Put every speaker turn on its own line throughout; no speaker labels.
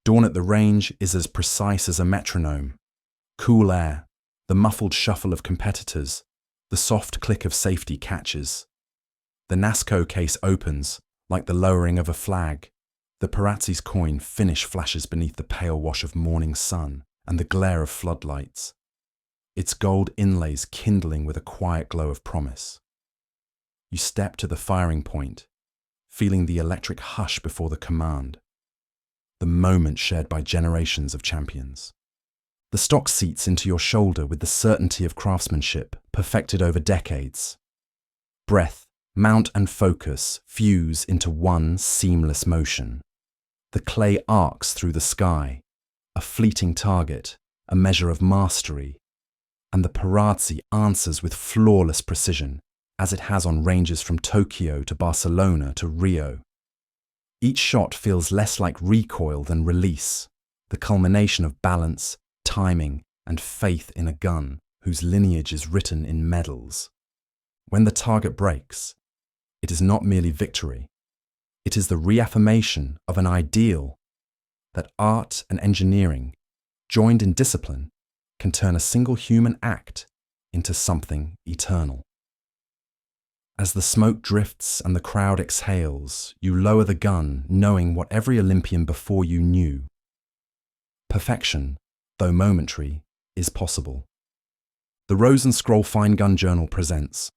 Dawn at the range is as precise as a metronome. Cool air, the muffled shuffle of competitors, the soft click of safety catches. The NASCO case opens, like the lowering of a flag. The Perazzi's coin finish flashes beneath the pale wash of morning sun and the glare of floodlights, its gold inlays kindling with a quiet glow of promise. You step to the firing point, feeling the electric hush before the command, the moment shared by generations of champions. The stock seats into your shoulder with the certainty of craftsmanship perfected over decades. Breath, mount and focus fuse into one seamless motion. The clay arcs through the sky, a fleeting target, a measure of mastery, and the Perazzi answers with flawless precision, as it has on ranges from Tokyo to Barcelona to Rio. Each shot feels less like recoil than release, the culmination of balance, timing, and faith in a gun whose lineage is written in medals. When the target breaks, it is not merely victory. It is the reaffirmation of an ideal that art and engineering, joined in discipline, can turn a single human act into something eternal. As the smoke drifts and the crowd exhales, you lower the gun, knowing what every Olympian before you knew. Perfection, though momentary, is possible. The Rose and Scroll Fine Gun Journal presents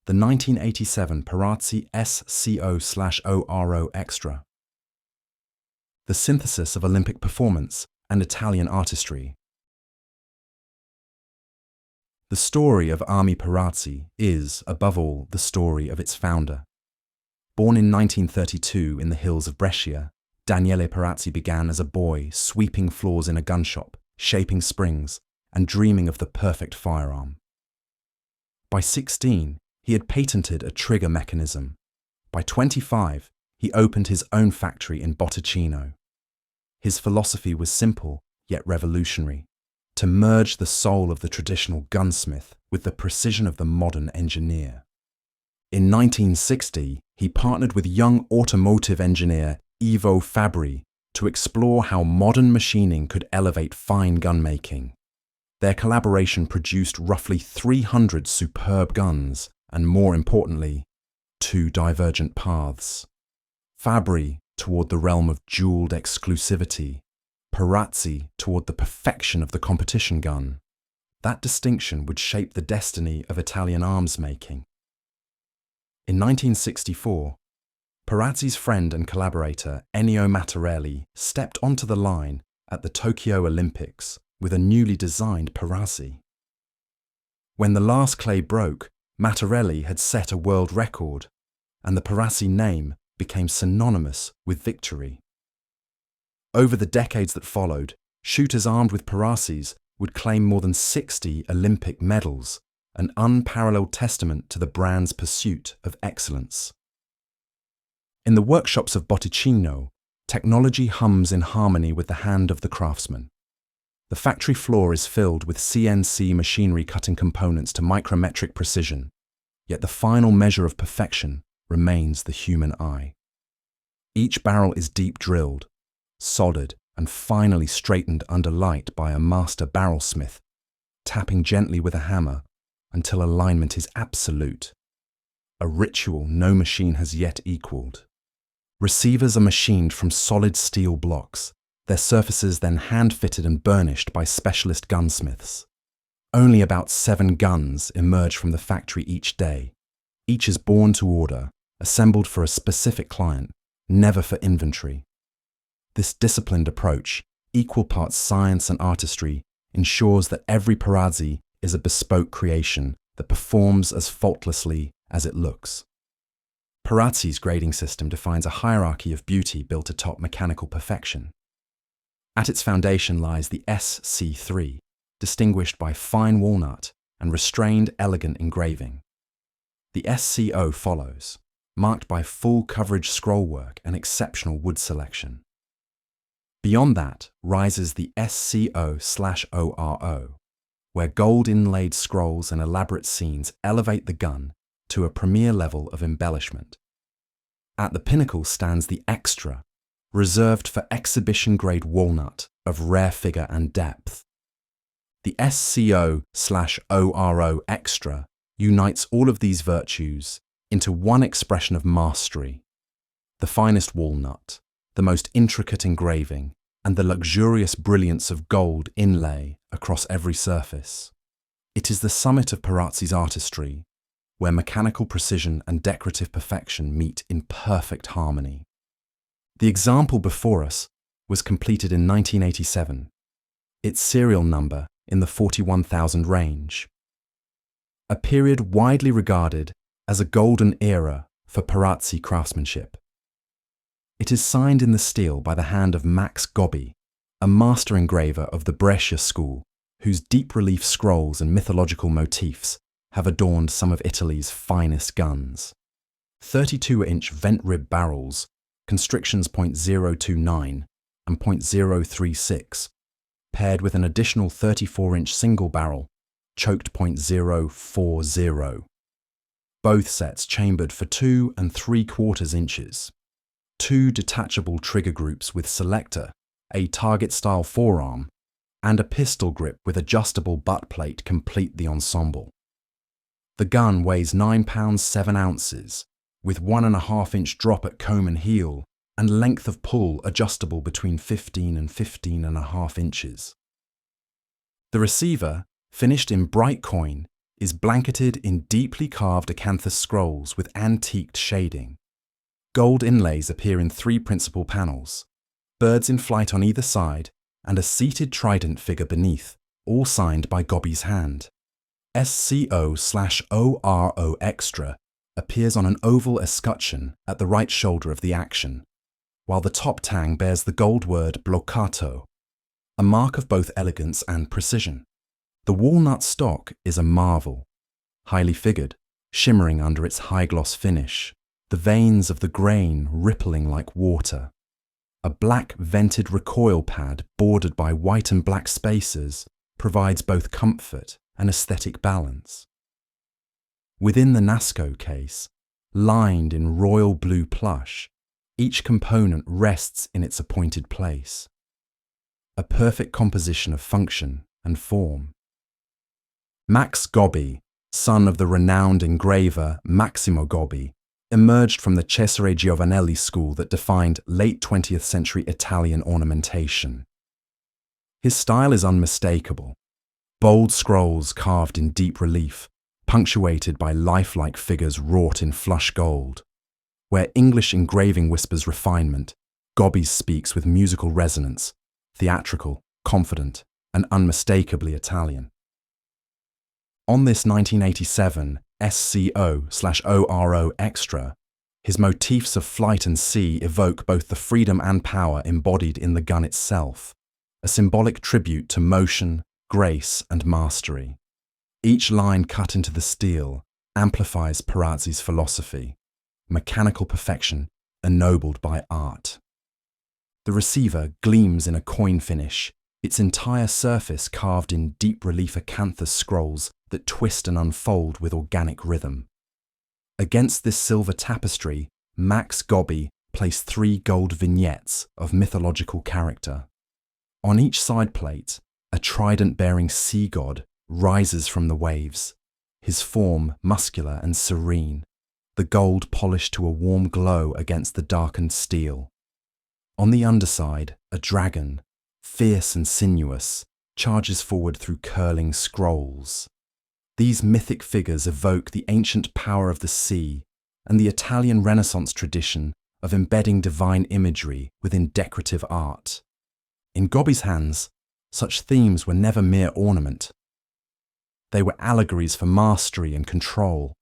the 1987 Perazzi SCO-ORO EXTRA. The synthesis of Olympic performance and Italian artistry. The story of Army Perazzi is, above all, the story of its founder. Born in 1932 in the hills of Brescia, Daniele Perazzi began as a boy sweeping floors in a gun shop, shaping springs, and dreaming of the perfect firearm. By 16, he had patented a trigger mechanism. By 25, he opened his own factory in Botticino. His philosophy was simple, yet revolutionary: to merge the soul of the traditional gunsmith with the precision of the modern engineer. In 1960, he partnered with young automotive engineer Ivo Fabbri to explore how modern machining could elevate fine gunmaking. Their collaboration produced roughly 300 superb guns, and more importantly, 2 divergent paths. Fabbri toward the realm of jeweled exclusivity, Perazzi toward the perfection of the competition gun. That distinction would shape the destiny of Italian arms making. In 1964, Perazzi's friend and collaborator Ennio Mattarelli stepped onto the line at the Tokyo Olympics with a newly designed Perazzi. When the last clay broke, Mattarelli had set a world record, and the Perazzi name became synonymous with victory. Over the decades that followed, shooters armed with Perazzis would claim more than 60 Olympic medals, an unparalleled testament to the brand's pursuit of excellence. In the workshops of Botticino, technology hums in harmony with the hand of the craftsman. The factory floor is filled with CNC machinery cutting components to micrometric precision, yet the final measure of perfection remains the human eye. Each barrel is deep drilled, soldered, and finally straightened under light by a master barrelsmith, tapping gently with a hammer until alignment is absolute, a ritual no machine has yet equaled. Receivers are machined from solid steel blocks, their surfaces then hand-fitted and burnished by specialist gunsmiths. Only about 7 guns emerge from the factory each day. Each is born to order, assembled for a specific client, never for inventory. This disciplined approach, equal parts science and artistry, ensures that every Perazzi is a bespoke creation that performs as faultlessly as it looks. Perazzi's grading system defines a hierarchy of beauty built atop mechanical perfection. At its foundation lies the SC3, distinguished by fine walnut and restrained, elegant engraving. The SCO follows, marked by full coverage scrollwork and exceptional wood selection. Beyond that rises the SCO/ORO, where gold inlaid scrolls and elaborate scenes elevate the gun to a premier level of embellishment. At the pinnacle stands the Extra, reserved for exhibition-grade walnut of rare figure and depth. The SCO-ORO EXTRA unites all of these virtues into one expression of mastery: the finest walnut, the most intricate engraving, and the luxurious brilliance of gold inlay across every surface. It is the summit of Perazzi's artistry, where mechanical precision and decorative perfection meet in perfect harmony. The example before us was completed in 1987, its serial number in the 41,000 range. A period widely regarded as a golden era for Perazzi craftsmanship. It is signed in the steel by the hand of Max Gobbi, a master engraver of the Brescia school, whose deep relief scrolls and mythological motifs have adorned some of Italy's finest guns. 32-inch vent rib barrels, constrictions .029 and .036, paired with an additional 34-inch single barrel, choked .040. Both sets chambered for 2 3/4 inches. 2 detachable trigger groups with selector, a target-style forearm, and a pistol grip with adjustable butt plate complete the ensemble. The gun weighs 9 pounds 7 ounces, with 1.5-inch drop at comb and heel, and length of pull adjustable between 15 and 15.5 inches. The receiver, finished in bright coin, is blanketed in deeply carved acanthus scrolls with antiqued shading. Gold inlays appear in 3 principal panels, birds in flight on either side, and a seated trident figure beneath, all signed by Gobbi's hand. SCO-ORO EXTRA appears on an oval escutcheon at the right shoulder of the action, while the top tang bears the gold word bloccato, a mark of both elegance and precision. The walnut stock is a marvel, highly figured, shimmering under its high-gloss finish, the veins of the grain rippling like water. A black vented recoil pad bordered by white and black spaces provides both comfort and aesthetic balance. Within the NASCO case, lined in royal blue plush, each component rests in its appointed place. A perfect composition of function and form. Max Gobbi, son of the renowned engraver Max Gobbi, emerged from the Cesare Giovanelli school that defined late 20th century Italian ornamentation. His style is unmistakable. Bold scrolls carved in deep relief, punctuated by lifelike figures wrought in flush gold. Where English engraving whispers refinement, Gobbi speaks with musical resonance, theatrical, confident, and unmistakably Italian. On this 1987 SCO-ORO EXTRA, his motifs of flight and sea evoke both the freedom and power embodied in the gun itself, a symbolic tribute to motion, grace, and mastery. Each line cut into the steel amplifies Perazzi's philosophy, mechanical perfection ennobled by art. The receiver gleams in a coin finish, its entire surface carved in deep relief acanthus scrolls that twist and unfold with organic rhythm. Against this silver tapestry, Max Gobbi placed 3 gold vignettes of mythological character. On each side plate, a trident-bearing sea god rises from the waves, his form muscular and serene, the gold polished to a warm glow against the darkened steel. On the underside, a dragon, fierce and sinuous, charges forward through curling scrolls. These mythic figures evoke the ancient power of the sea and the Italian Renaissance tradition of embedding divine imagery within decorative art. In Gobbi's hands, such themes were never mere ornament. They were allegories for mastery and control,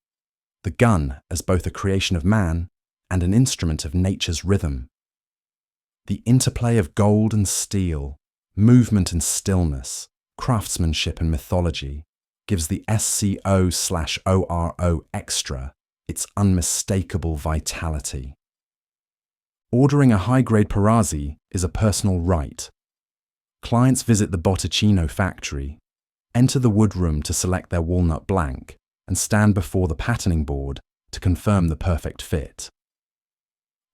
the gun as both a creation of man and an instrument of nature's rhythm. The interplay of gold and steel, movement and stillness, craftsmanship and mythology gives the SCO-ORO EXTRA its unmistakable vitality. Ordering a high-grade Perazzi is a personal right. Clients visit the Botticino factory, enter the wood room to select their walnut blank, and stand before the patterning board to confirm the perfect fit.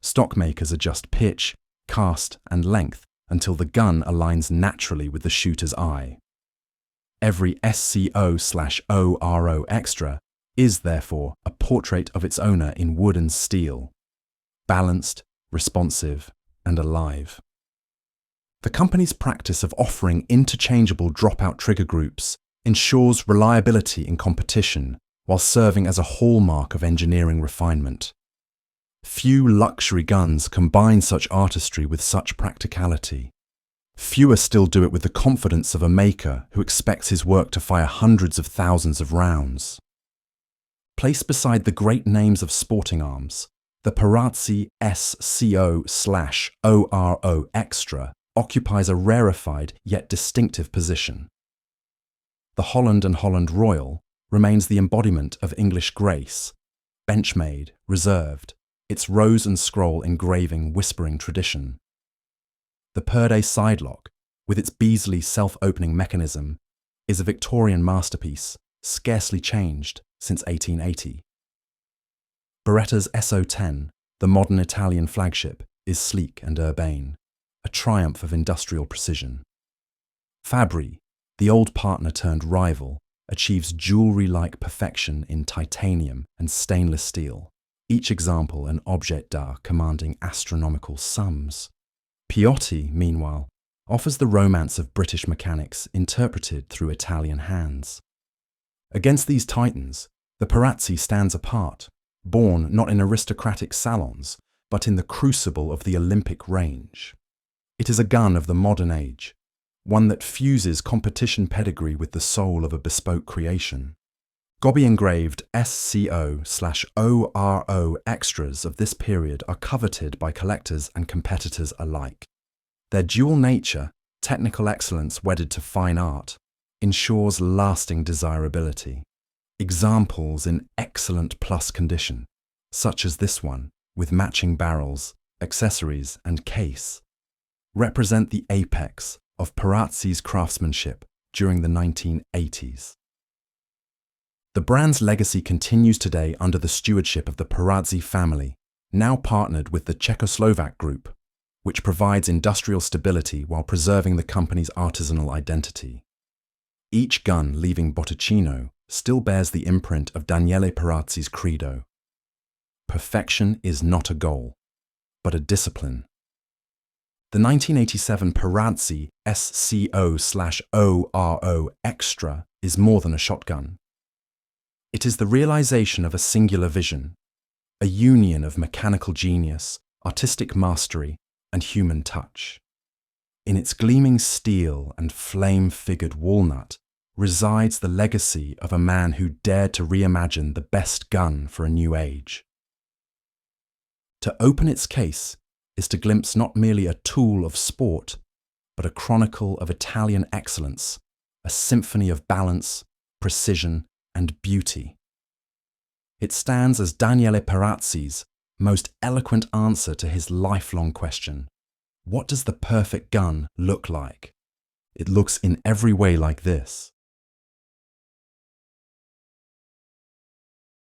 Stockmakers adjust pitch, cast, and length until the gun aligns naturally with the shooter's eye. Every SCO-ORO Extra is, therefore, a portrait of its owner in wood and steel, balanced, responsive, and alive. The company's practice of offering interchangeable dropout trigger groups ensures reliability in competition while serving as a hallmark of engineering refinement. Few luxury guns combine such artistry with such practicality. Fewer still do it with the confidence of a maker who expects his work to fire hundreds of thousands of rounds. Placed beside the great names of sporting arms, the Perazzi SCO-ORO Extra occupies a rarefied yet distinctive position. The Holland and Holland Royal remains the embodiment of English grace, bench-made, reserved, its rose and scroll engraving whispering tradition. The Perde sidelock, with its Beazley self-opening mechanism, is a Victorian masterpiece, scarcely changed since 1880. Beretta's SO10, the modern Italian flagship, is sleek and urbane, a triumph of industrial precision. Fabri, the old partner turned rival, achieves jewelry-like perfection in titanium and stainless steel, each example an objet d'art commanding astronomical sums. Piotti, meanwhile, offers the romance of British mechanics interpreted through Italian hands. Against these titans, the Perazzi stands apart, born not in aristocratic salons, but in the crucible of the Olympic range. It is a gun of the modern age, one that fuses competition pedigree with the soul of a bespoke creation. Gobbi-Engraved SCO-ORO Extras of this period are coveted by collectors and competitors alike. Their dual nature, technical excellence wedded to fine art, ensures lasting desirability. Examples in excellent plus condition, such as this one, with matching barrels, accessories, and case, represent the apex of Perazzi's craftsmanship during the 1980s. The brand's legacy continues today under the stewardship of the Perazzi family, now partnered with the Czechoslovak Group, which provides industrial stability while preserving the company's artisanal identity. Each gun leaving Botticino still bears the imprint of Daniele Perazzi's credo. Perfection is not a goal, but a discipline. The 1987 Perazzi SCO-ORO Extra is more than a shotgun. It is the realization of a singular vision, a union of mechanical genius, artistic mastery, and human touch. In its gleaming steel and flame-figured walnut resides the legacy of a man who dared to reimagine the best gun for a new age. To open its case is to glimpse not merely a tool of sport, but a chronicle of Italian excellence, a symphony of balance, precision, and beauty. It stands as Daniele Perazzi's most eloquent answer to his lifelong question: what does the perfect gun look like? It looks in every way like this.